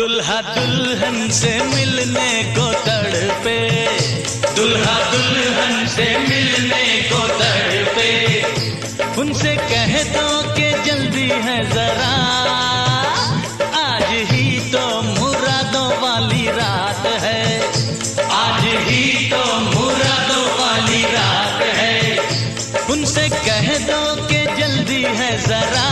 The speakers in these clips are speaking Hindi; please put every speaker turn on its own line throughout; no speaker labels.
दुल्हा दुल्हन से मिलने को तड़पे, दुल्हा दुल्हन से मिलने को तड़पे। उनसे कह दो कि जल्दी है जरा, आज ही तो मुरादों वाली रात है, आज ही तो मुरादों वाली रात है। उनसे कह दो कि जल्दी है जरा,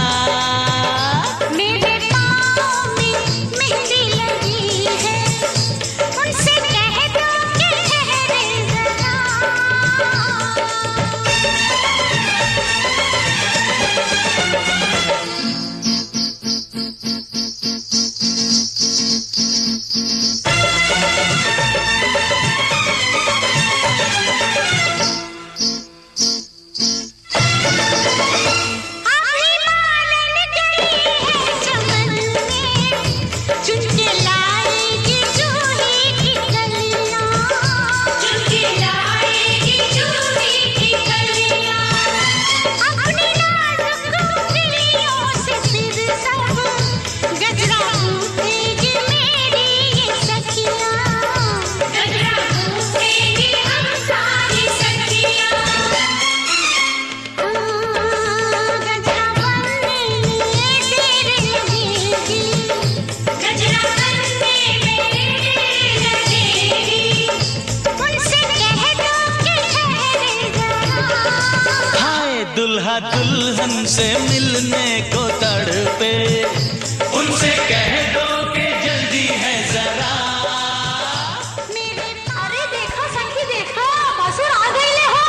दुल्हा दुल्हन से मिलने को तड़पे। उनसे कह दो कि जल्दी है जरा।
अरे देखो सखी देखो, भसुर आ गए हो।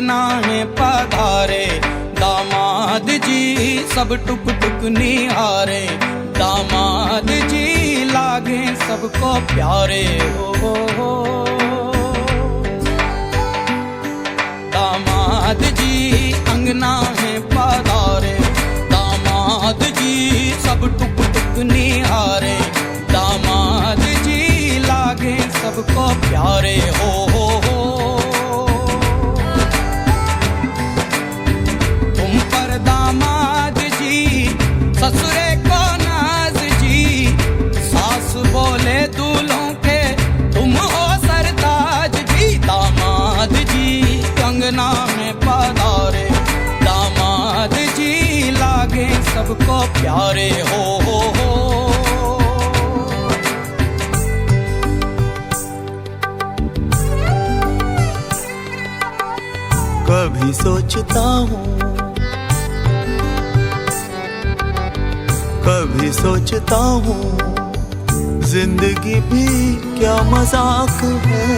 अंगना में पधारे, दामाद जी सब टुक टुक निहारे, दामाद जी लागे सबको प्यारे हो। दामाद जी अंगना में पधारे, दामाद जी सब टुक टुक निहारे, दामाद जी लागे सबको प्यारे हो। तुम पर दामाद जी ससुरे को नाज जी, सास बोले दूल्हों के तुम हो सरताज जी। दामाद जी अंगना में पधारे, दामाद जी लागे सबको प्यारे हो।
कभी सोचता हूँ, कभी सोचता हूँ, जिंदगी भी क्या मजाक है।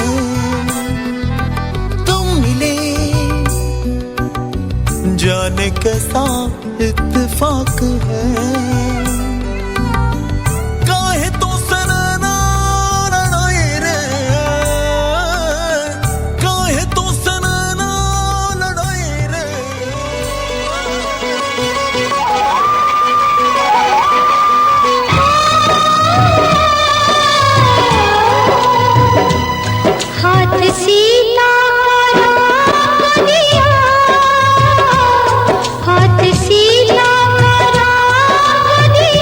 तुम मिले जाने कैसा इत्तेफाक है। काहे तो सनना लड़ाई रे, काहे तो सनना लड़ाई रे।
हाथ सीता का दिया, हाथ सीता का दिया।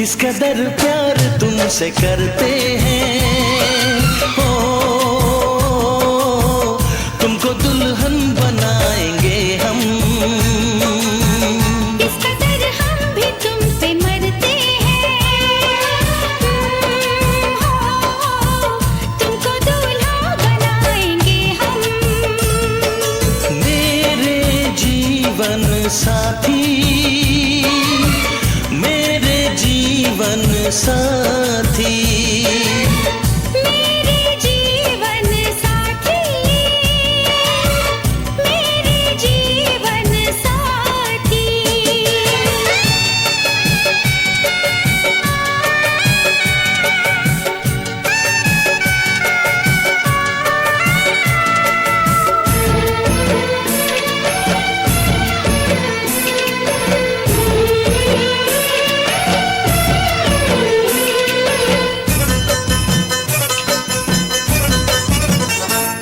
इस कदर प्यार तुमसे करते हैं, ओ तुमको दुल्हन बनाएंगे हम।
इस कदर हम भी तुमसे मरते हैं, तुमको दूल्हा बनाएंगे हम।
मेरे जीवन साथी, मेरे जीवन साथी,
मेरे जीवन साथी, मेरे जीवन साथी।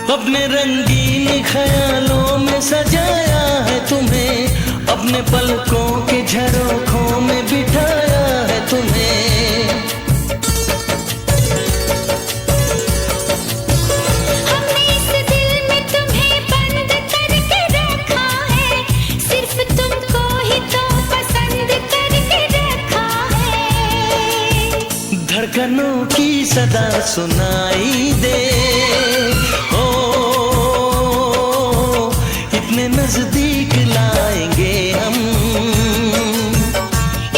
अपने रंगीन ख्यालों में सजाया है तुम्हें, अपने पलकों के झरोखों में बिठाया है तुम्हें।
हमने इस दिल में तुम्हें बंद करके रखा है, सिर्फ तुमको ही तो पसंद करके रखा है।
धड़कनों की सदा सुनाई दे, ओ इतने नजदीक लाएंगे हम।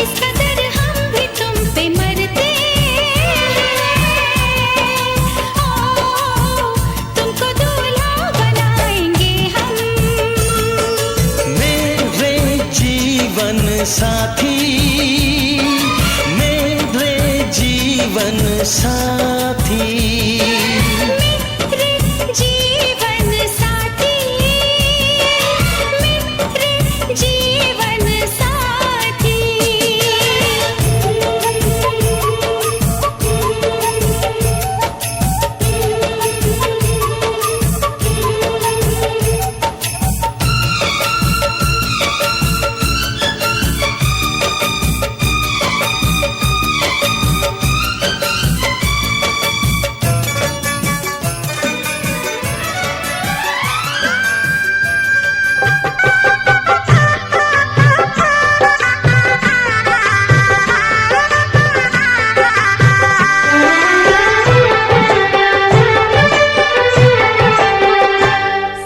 इस कदर हम भी तुम पे मरते हैं, ओ तुमको दूल्हा बनाएंगे हम।
मेरे जीवन साथी, मेरे जीवन साथी,
मेरे जीवन साथी, मेरे जीवन साथी।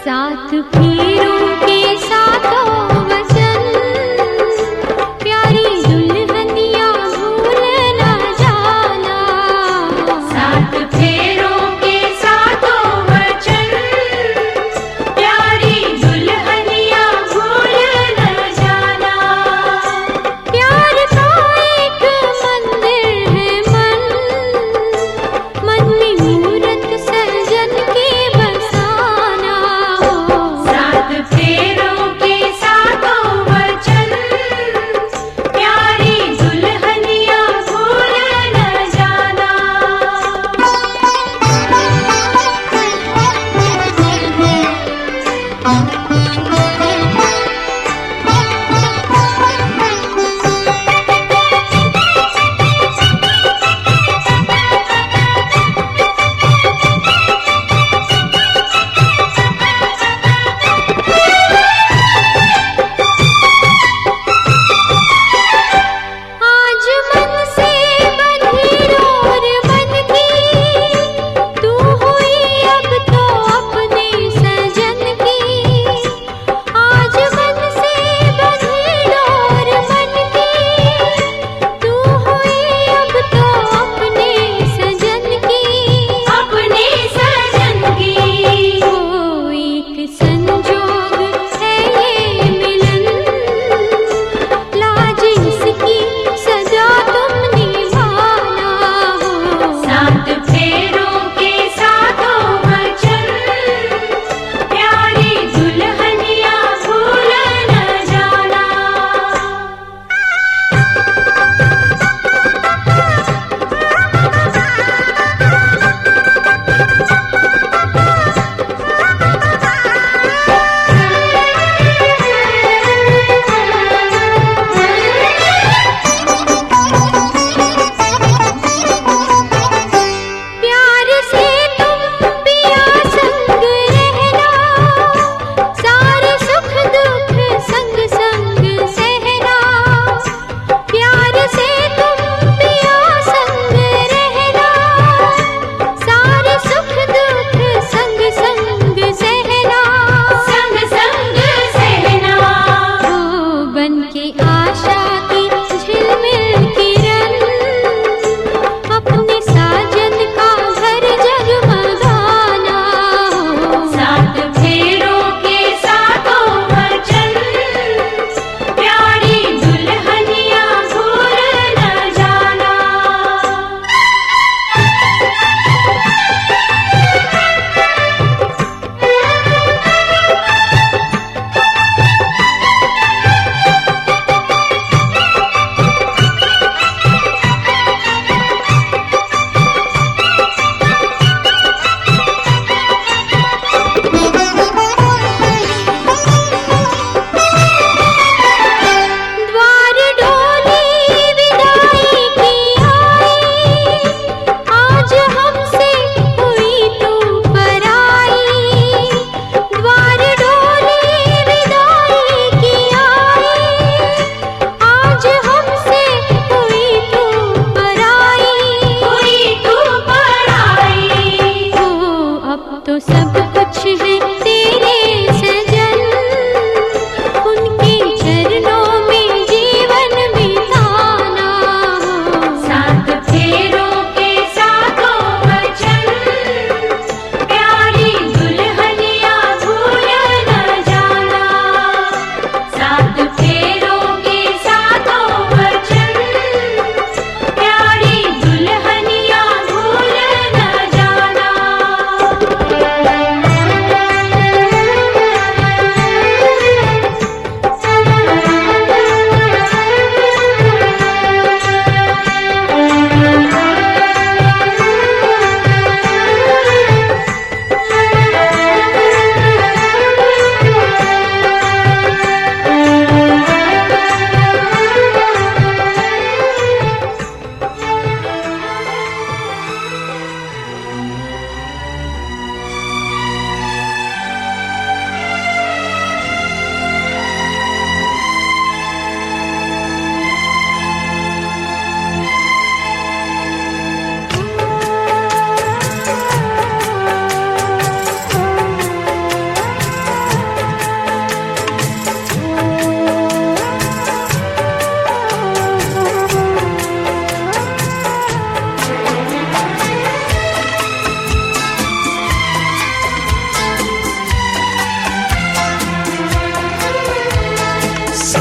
साथ फेरों के साथों वचन, प्यारी दुल्हनिया भूल न जाना। साथ फेरों के साथों वचन, प्यारी दुल्हनिया भूल न जाना। प्यार का एक मंदिर है मन, मन में मूरत सजन के बसाना हो। साथ फेरों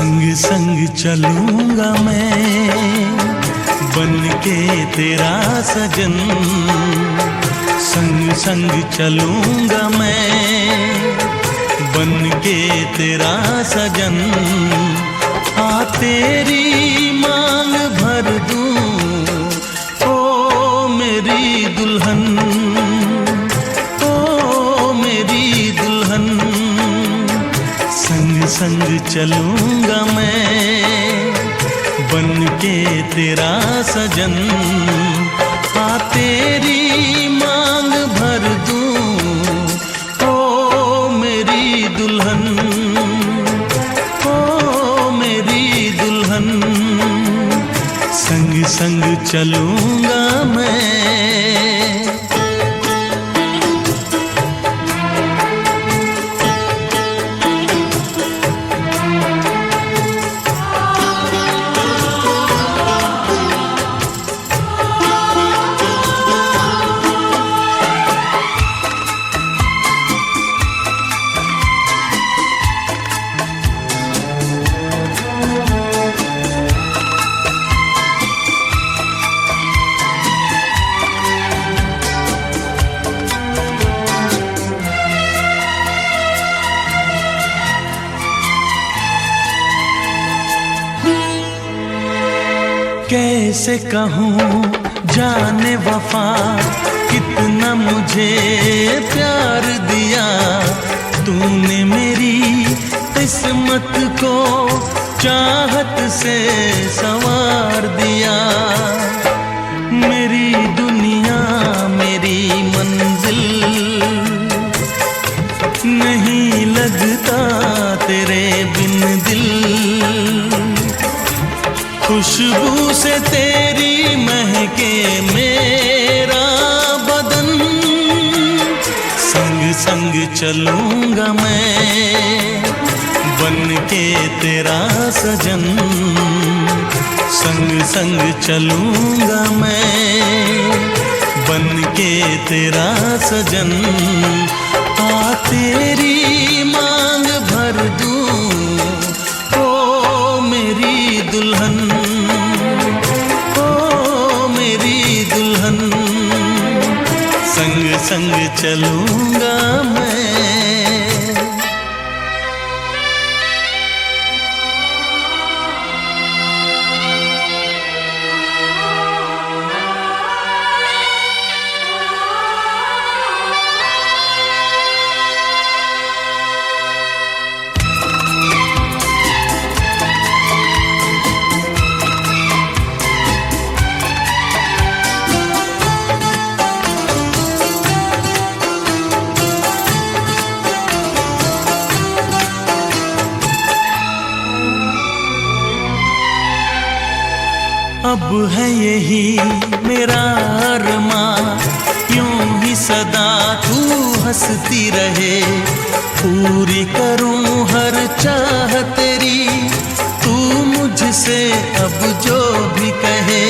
संग संग चलूंगा मैं बन के तेरा सजन, संग संग चलूंगा मैं बन के तेरा सजन। हाँ तेरी मांग भर दूं ओ मेरी दुल्हन, ओ मेरी दुल्हन। संग संग चलूंगा मैं बन के तेरा सजन। हाँ तेरी मांग भर दूं ओ मेरी दुल्हन, ओ मेरी दुल्हन। संग संग चलूंगा मैं। कैसे कहूँ जाने वफा कितना मुझे प्यार दिया तूने, मेरी किस्मत को चाहत से संवार दिया। मेरी दुनिया मेरी मंजिल नहीं लगता तेरे बिन दिल। खुशबू से तेरी महके मेरा बदन, संग संग चलूंगा मैं बन के तेरा सजन। संग संग चलूंगा मैं बन के तेरा सजन। आ तेरी मांग भर दूं ओ मेरी दुल्हन, ओ मेरी दुल्हन। संग संग चलूंगा मैं। अब है यही मेरा अरमां, यूं ही सदा तू हंसती रहे। पूरी करूं हर चाह तेरी, तू मुझसे अब जो भी कहे।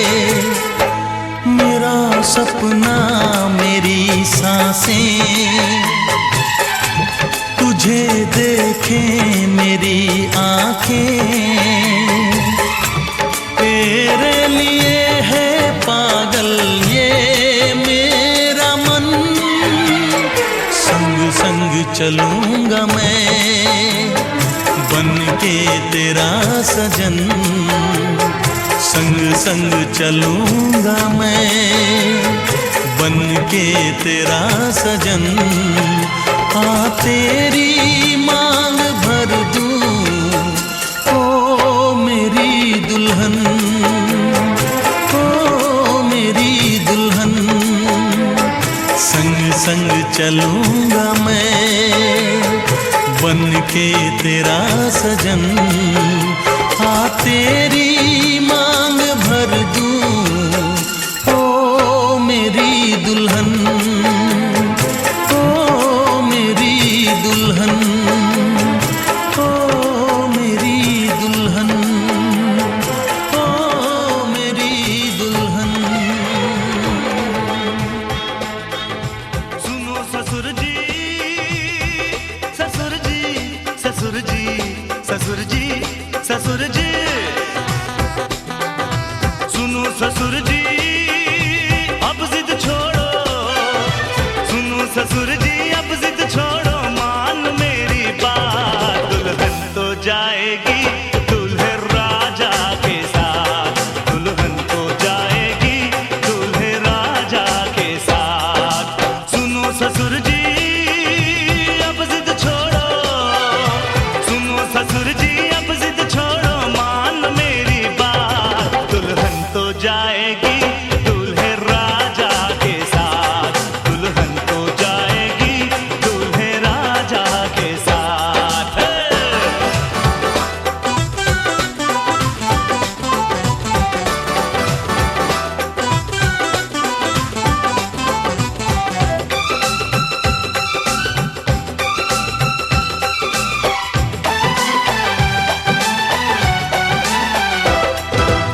मेरा सपना मेरी सांसें तुझे देखें मेरी आंखें। तेरे लिए है पागल ये मेरा मन, संग संग चलूंगा मैं बन के तेरा सजन। संग संग चलूंगा मैं बन के तेरा सजन। हाँ तेरी मांग भर दूं ओ मेरी दुल्हन, ओ मेरी दुल्हन। संग संग चलूंगा मैं बन के तेरा सजन। हाँ तेरी मांग भर दूं ओ मेरी दुल्हन, ओ मेरी दुल्हन, ओ मेरी दुल्हन, ओ मेरी दुल्हन।
सुनो ससुर जी, ससुर जी, ससुर जी, ससुर जी, ससुर
ससुर जी अब जिद छोड़ो, मान मेरी बात। दुल्हन तो जाएगी दूल्हे राजा के साथ, दुल्हन तो जाएगी दूल्हे राजा के साथ। सुनो ससुर जी अब जिद छोड़ो, सुनो ससुर जी अब जिद छोड़ो, मान मेरी बात। दुल्हन तो जाएगी दूल्हे राजा के साथ, दुल्हन तो जाएगी दूल्हे राजा के साथ।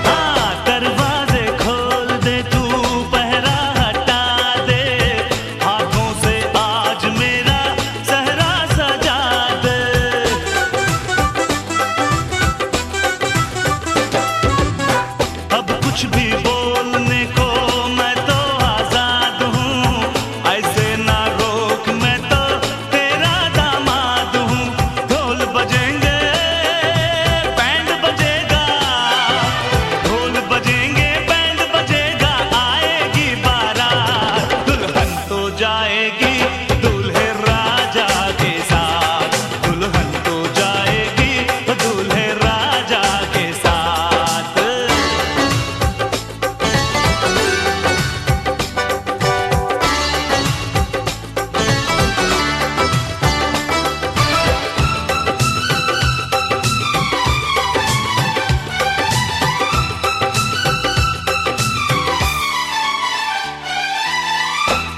हाँ, दरवाजे खोल दे तू, पहरा हटा दे, हाथों से आज मेरा सहरा सजा दे। अब कुछ भी बोलने को मैं तो आजाद हूँ, ऐसे ना रोक मैं तो तेरा दामाद हूँ। ढोल बजेंगे बैंड बजेगा, ढोल बजेंगे बैंड बजेगा, आएगी बारात। दुल्हन तो जाएगी दूल्हे राजा के साथ, दुल्हन तो जाएगी दूल्हे राजा के साथ।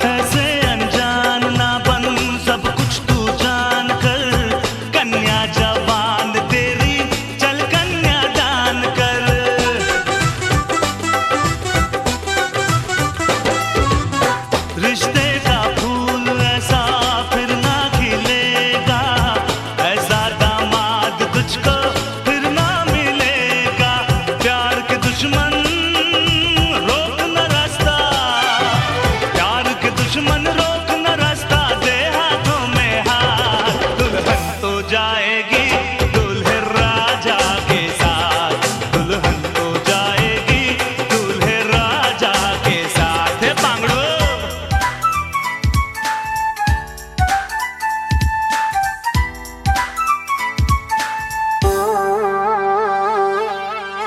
ऐसे अनजान ना बन, सब कुछ तू जान कर, कन्या जवान तेरी चल कन्या दान कर। रिश्ते का फूल ऐसा फिर ना खिलेगा, ऐसा दामाद तुझको फिर ना मिलेगा। प्यार के दुश्मन रोक न रास्ता, प्यार के दुश्मन रोक न रास्ता, दे हाथों में हाथ। दुल्हन तो जाएगी दूल्हे राजा के साथ, दुल्हन तो जाएगी दूल्हे राजा के साथ। हे बांगड़ो,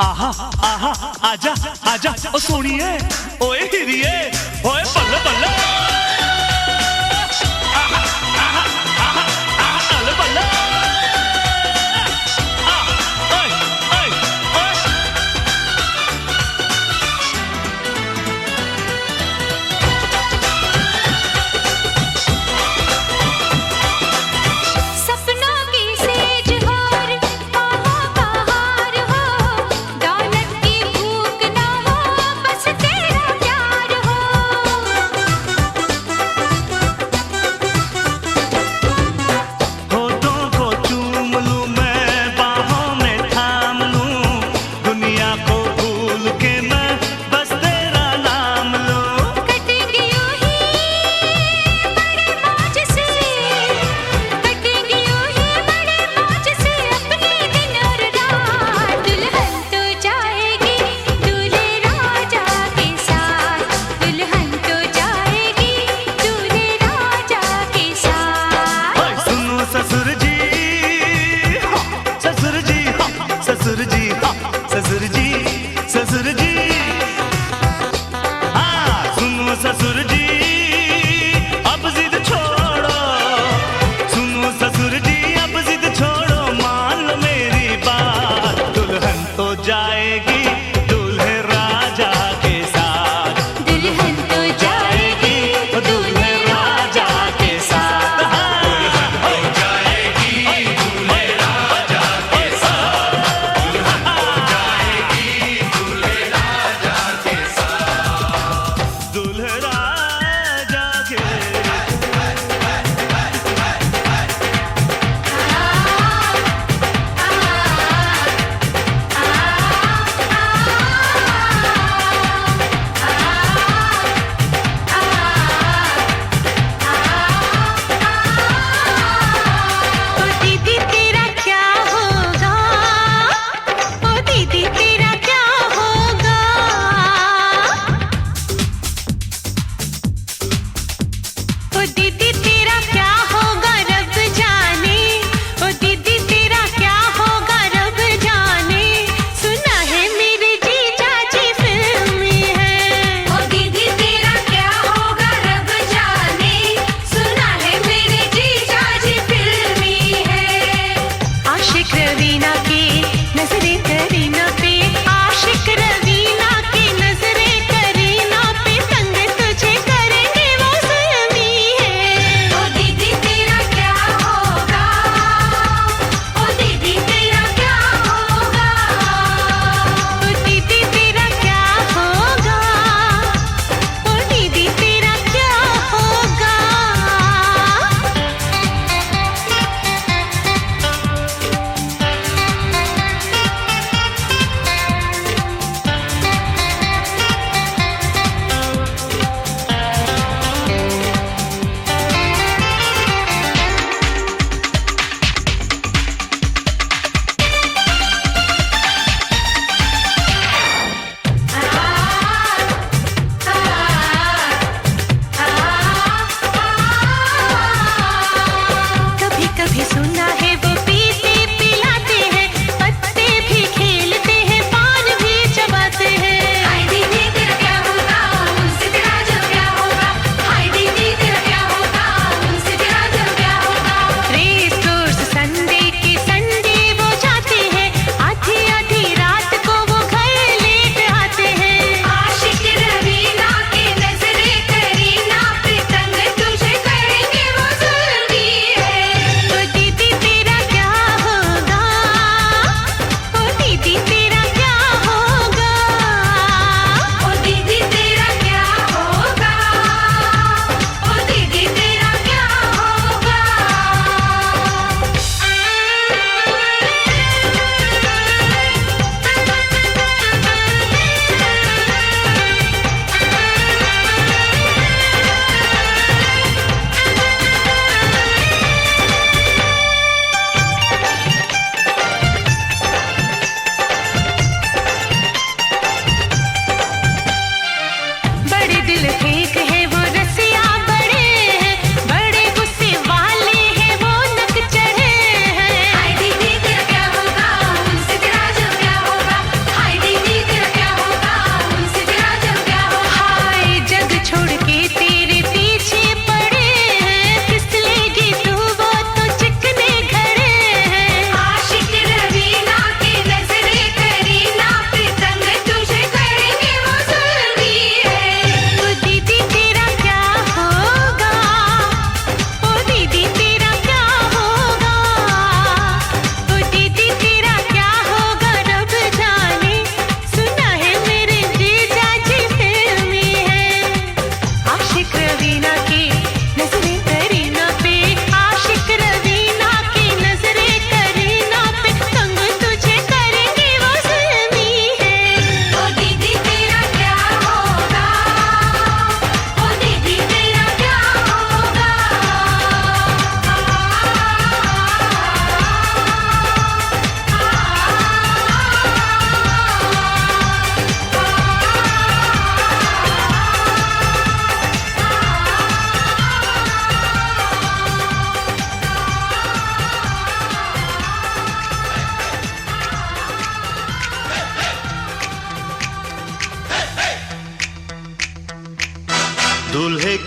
आहा आहा आजा आजा ओ सोनिए, ओए हिरिए, ओए बल्ले बल्ले, आहा आहा आहा आहा बल्ले बल्ले, ओए ओए ओए।
सपनों की सेज और बाहों का हार हो, दौलत की भूख ना हो, बस तेरा प्यार हो।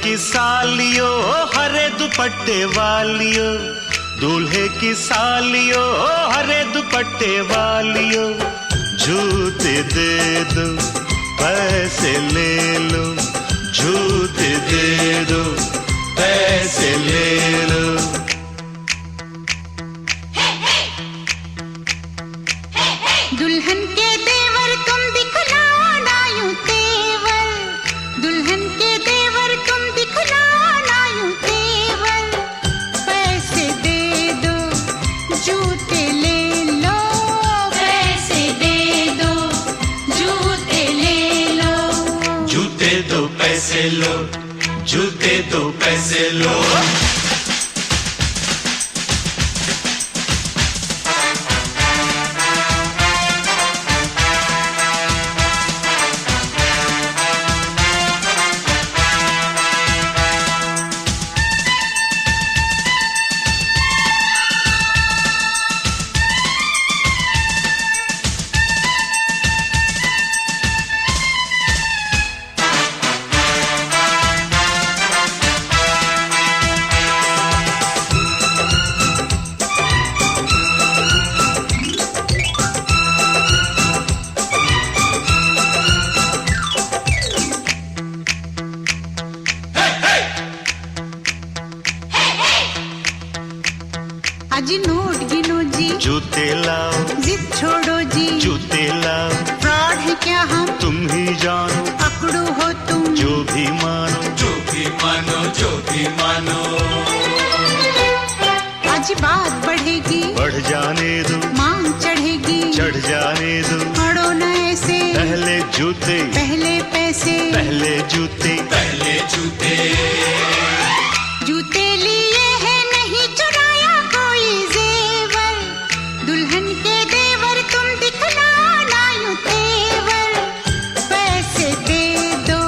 की सालियो हरे दुपट्टे वालियो, दूल्हे की सालियो हरे दुपट्टे वालियो, जूते दे दो पैसे ले लो, जूते दे दो पैसे ले लो।
दुल्हन के देवर तुम दिखलाओ ना यूं तेवर, दुल्हन के देवर तुम दिखलाओ ना यूं तेवर, पैसे दे दो जूते ले लो, पैसे दे दो जूते ले लो,
जूते दो पैसे लो, जूते दो पैसे लो।
अजी नोट गिनो जी,
जूते लाओ,
जिद छोड़ो जी,
जूते लाओ,
फ्रॉड है क्या हम
तुम ही जानो,
पकड़ो हो तुम
जो भी मानो, जो भी मानो, जो भी मानो।
आज बात बढ़ेगी,
बढ़ जाने दो,
मांग चढ़ेगी,
चढ़ जाने दो,
पड़ो न ऐसे,
पहले जूते,
पहले पैसे,
पहले जूते, पहले जूते।
जूते लिए है नहीं चुराया कोई जेवर, दुल्हन के देवर तुम दिखलाओ ना यूं तेवर, पैसे दे दो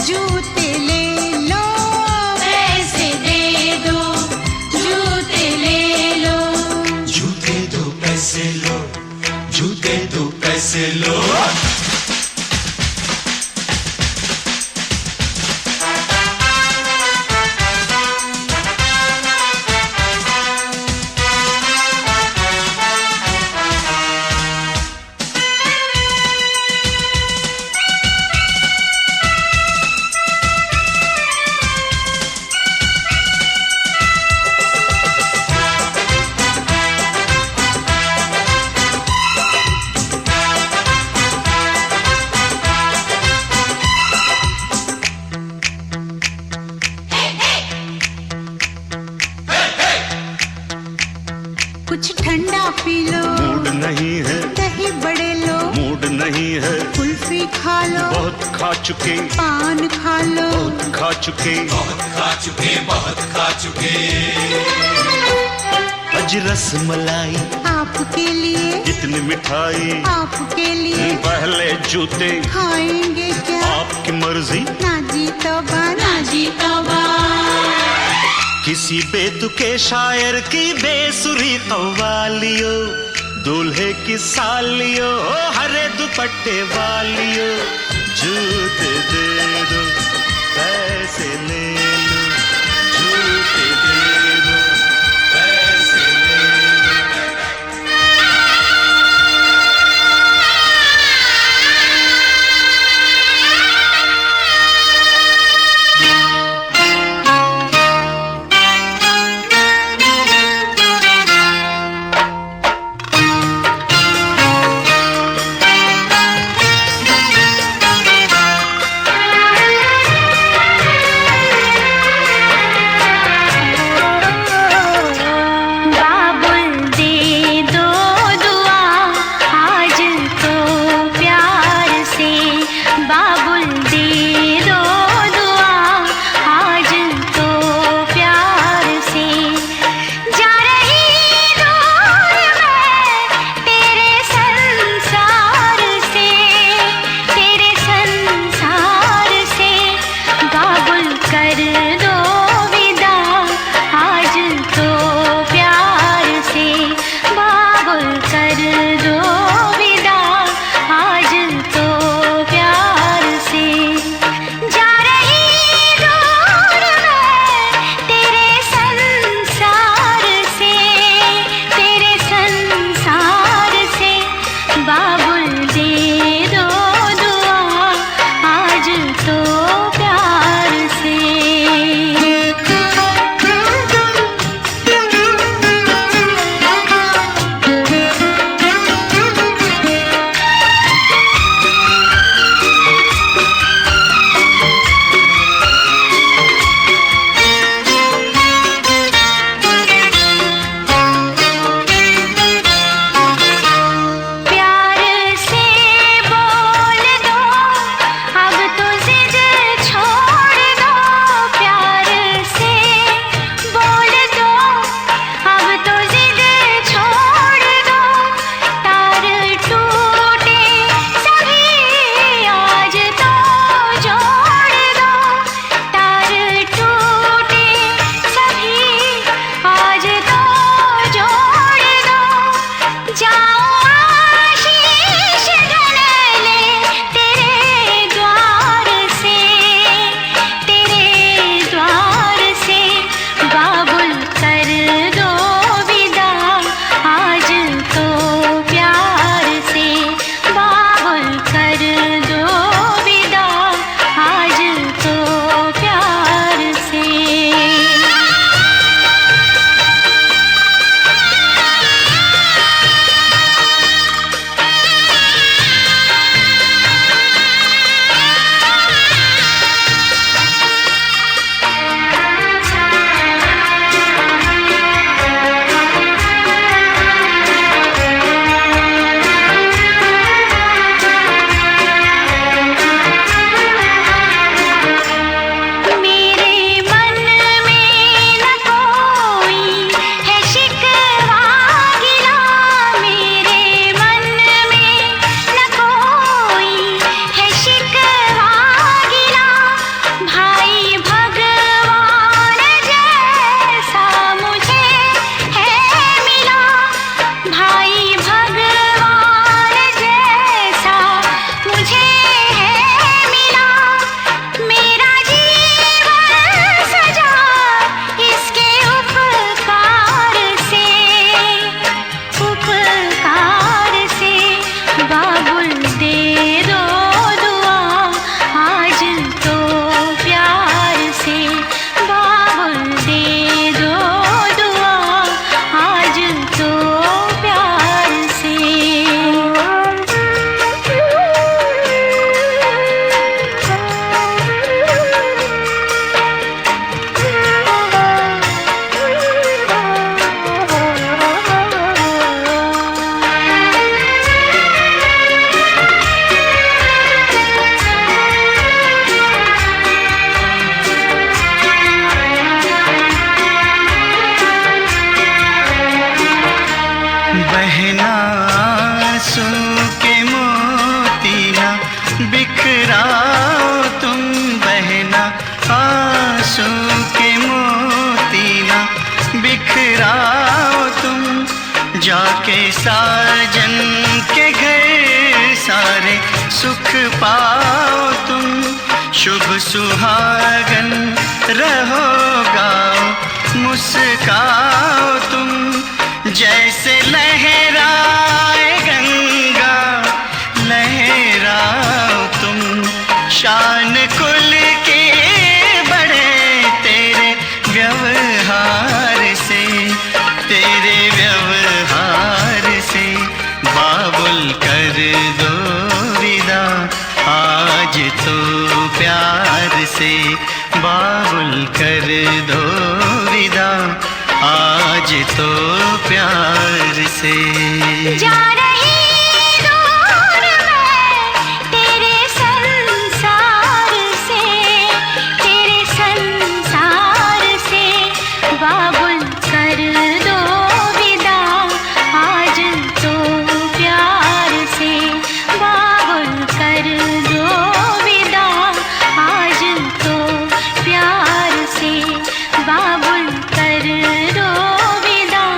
जूते ले लो, पैसे दे दो जूते ले लो,
जूते दो पैसे लो, जूते दो पैसे लो।
कुछ ठंडा पी लो,
मूड नहीं है,
दही बड़े लो,
मूड नहीं है,
कुल्फी खा लो,
बहुत खा चुके,
पान खा लो,
बहुत खा चुके, बहुत खा चुके, बहुत खा चुके। अज रस मलाई
आपके लिए,
इतनी मिठाई
आपके लिए,
पहले जूते
खाएंगे क्या,
आपकी मर्जी,
ना जी तौबा, ना जी तौबा,
किसी बेतुके शायर की बेसुरी कव्वालियो, दूल्हे की सालियो हरे दुपट्टे वालियो, जूते दे दो पैसे ले लो, जूते दे दो पैसे ले लो।
बहना आंसू के मोती ना बिखराओ तुम, बहना आंसू के मोती ना बिखराओ तुम। जाके साजन के घर सारे सुख पाओ तुम, शुभ सुहागन रहो गाओ मुस्काओ तुम। जैसे लहराए गंगा लहराओ तुम, शान कुल के बड़े तेरे व्यवहार से, तेरे व्यवहार से। बाबुल कर दो विदा आज तो प्यार से, बाबुल कर दो विदा आज तो प्यार से।
जा रही दूर मैं तेरे संसार से, तेरे संसार से। बाबुल कर दो विदा आज तो प्यार से, बाबुल कर दो विदा आज तो प्यार से, बाबुल कर दो विदा।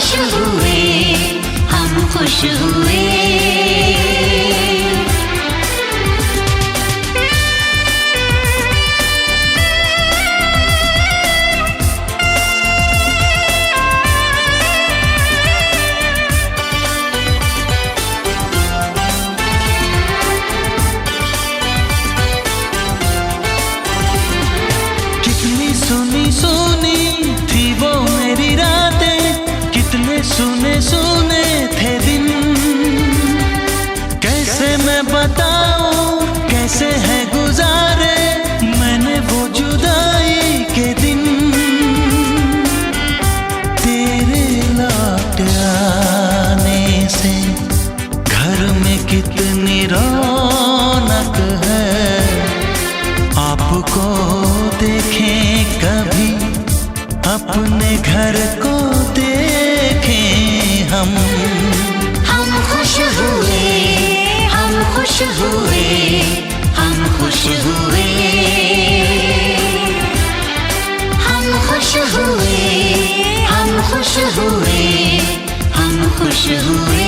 खुश हुए, हम खुश हुए।
कितनी सुनी सुनी थी वो मेरी रातें, कितने सुने सुने थे दिन। कैसे मैं बताऊं कैसे है गुजारे मैंने वो जुदाई के दिन। तेरे लौट आने से घर में कितनी रौनक है, आपको देखें कभी अपने घर को देखें हम
खुश हुए, हम खुश हुए, हम खुश हुए। हम खुश हुए, हम खुश हुए, हम खुश हुए।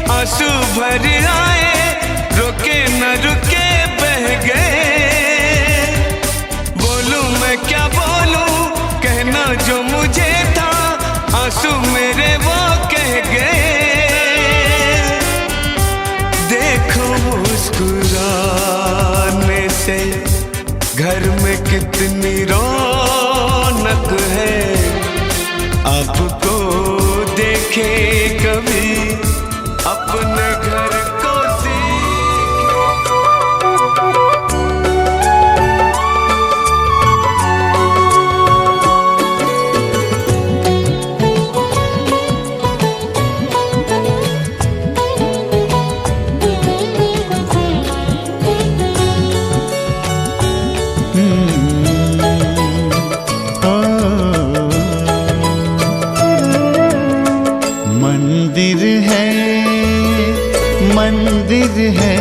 आंसू भर आए, रुके न रुके बह गए। बोलूं मैं क्या बोलूं, कहना जो मुझे था, आंसू मेरे वो कह गए। देखो मुस्कुराने से घर में कितनी रौनक है, आपको देखे कभी अपने घर को
मंदिर है, मंदिर है,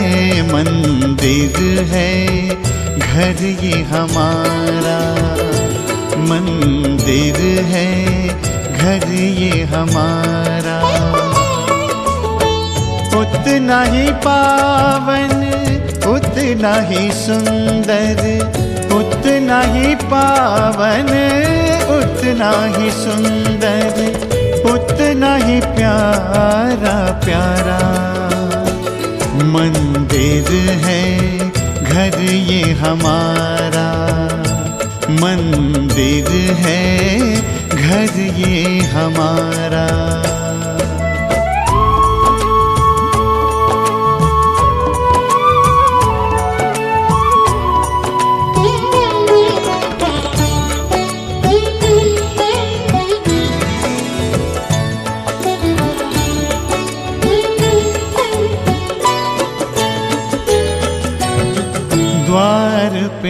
मंदिर है घर ये हमारा। मंदिर है घर ये हमारा। उतना ही पावन, उतना ही सुंदर, उतना ही पावन, उतना ही सुंदर, उतना ही प्यारा प्यारा। मंदिर है घर ये हमारा। मंदिर है घर ये हमारा।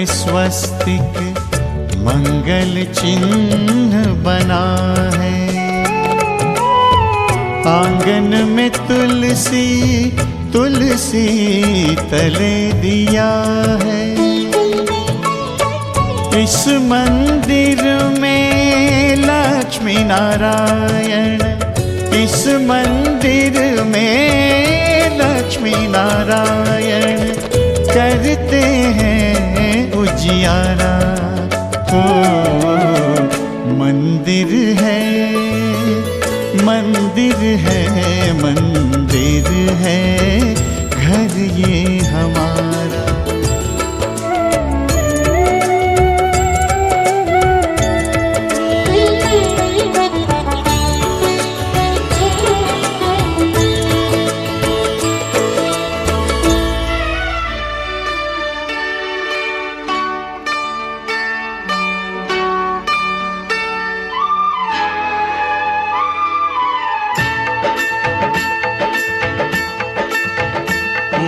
स्वस्तिक मंगल चिन्ह बना है। आंगन में तुलसी तुलसी तले दिया है। इस मंदिर में लक्ष्मी नारायण, इस मंदिर में लक्ष्मी नारायण करते हैं उजियारा। ओ मंदिर है, मंदिर है, मंदिर है घर ये हमारा।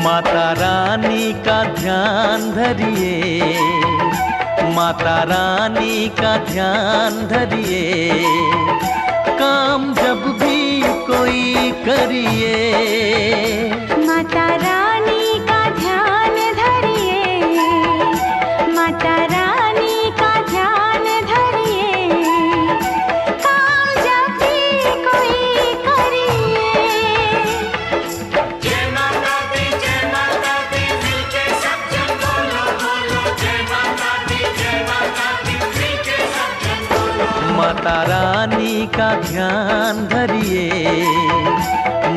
माता रानी का ध्यान धरिए, माता रानी का ध्यान धरिए, काम जब भी कोई करिए।
माता रानी का ध्यान धरिए, माता रानी का ध्यान धरिए, काम जब भी कोई करिए।
जय माता दी, मिलके सब जन बोलो बोलो। जय माता दी, मिलके सब जन बोलो।
माता रानी का ध्यान धरिए,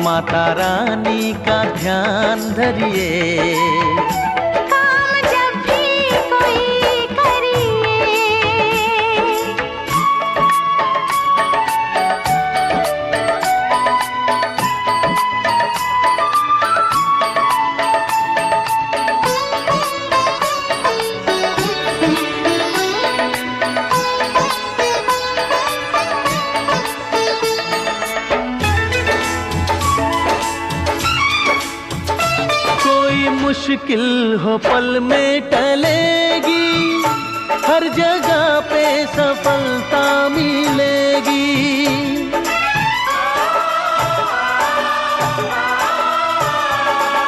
माता रानी का ध्यान धरिए,
काम जब भी कोई करिए।
मुश्किल हो पल में टलेगी, हर जगह पे सफलता मिलेगी।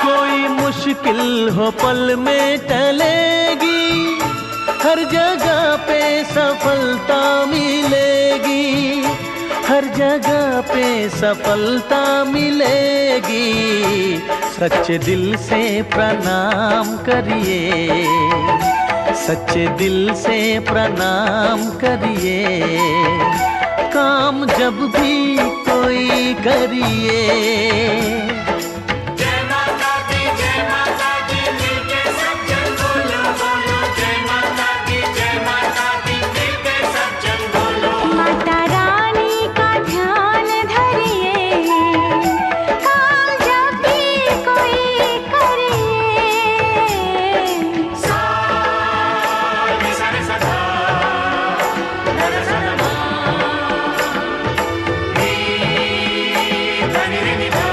कोई मुश्किल हो पल में टलेगी, हर जगह पे सफलता मिलेगी, हर जगह पे सफलता मिलेगी। सच्चे दिल से प्रणाम करिए, सच्चे दिल से प्रणाम करिए, काम जब भी कोई करिए।
जय माता दी, मिलके सब जन बोलो बोलो। जय माता दी, मिलके सब जन बोलो।
माता रानी का ध्यान धरिए, काम जब भी कोई करिए।
सारे सारे सदा दर्शन धनी रे निधा।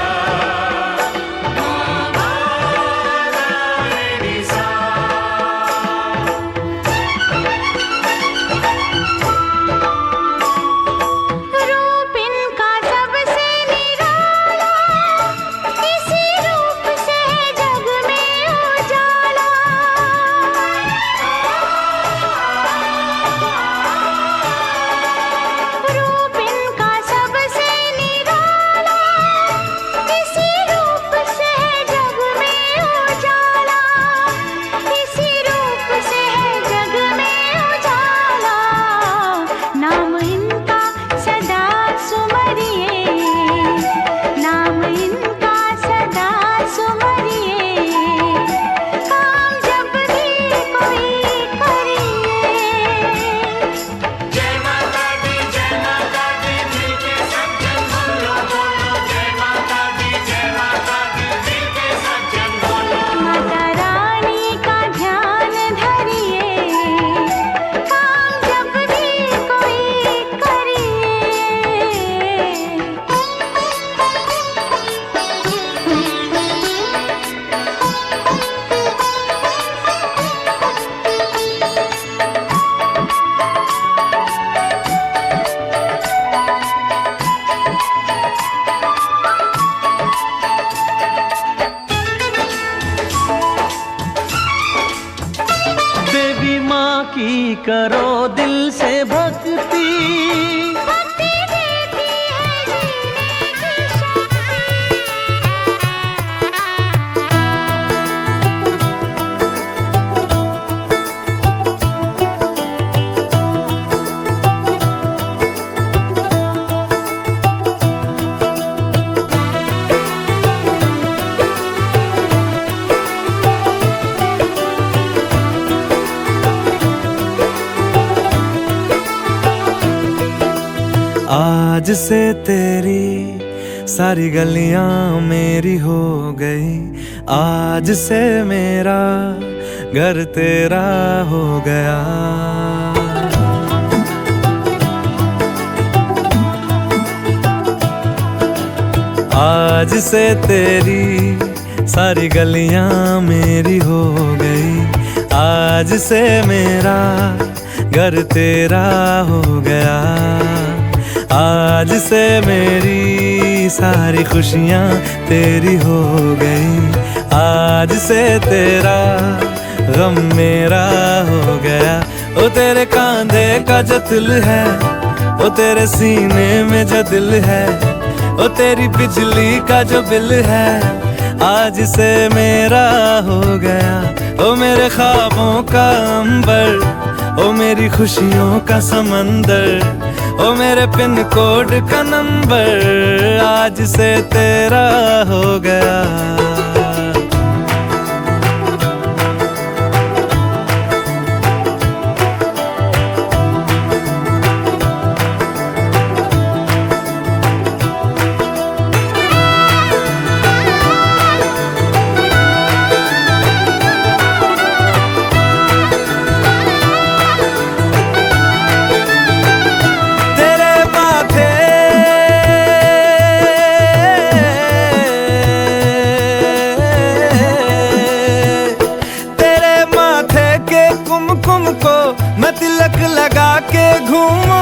आज से तेरी सारी गलियां मेरी हो गई, आज से मेरा घर तेरा हो गया। आज से तेरी सारी गलियां मेरी हो गई, आज से मेरा घर तेरा हो गया। आज से मेरी सारी खुशियां तेरी हो गई, आज से तेरा गम मेरा हो गया। ओ तेरे कांधे का जो दिल है, ओ तेरे सीने में जो दिल है, ओ तेरी बिजली का जो बिल है, आज से मेरा हो गया। ओ मेरे ख्वाबों का अंबर, ओ मेरी खुशियों का समंदर, ओ मेरे पिन कोड का नंबर, आज से तेरा हो गया। कुमकुम को मैं तिलक लगा के घूमूं,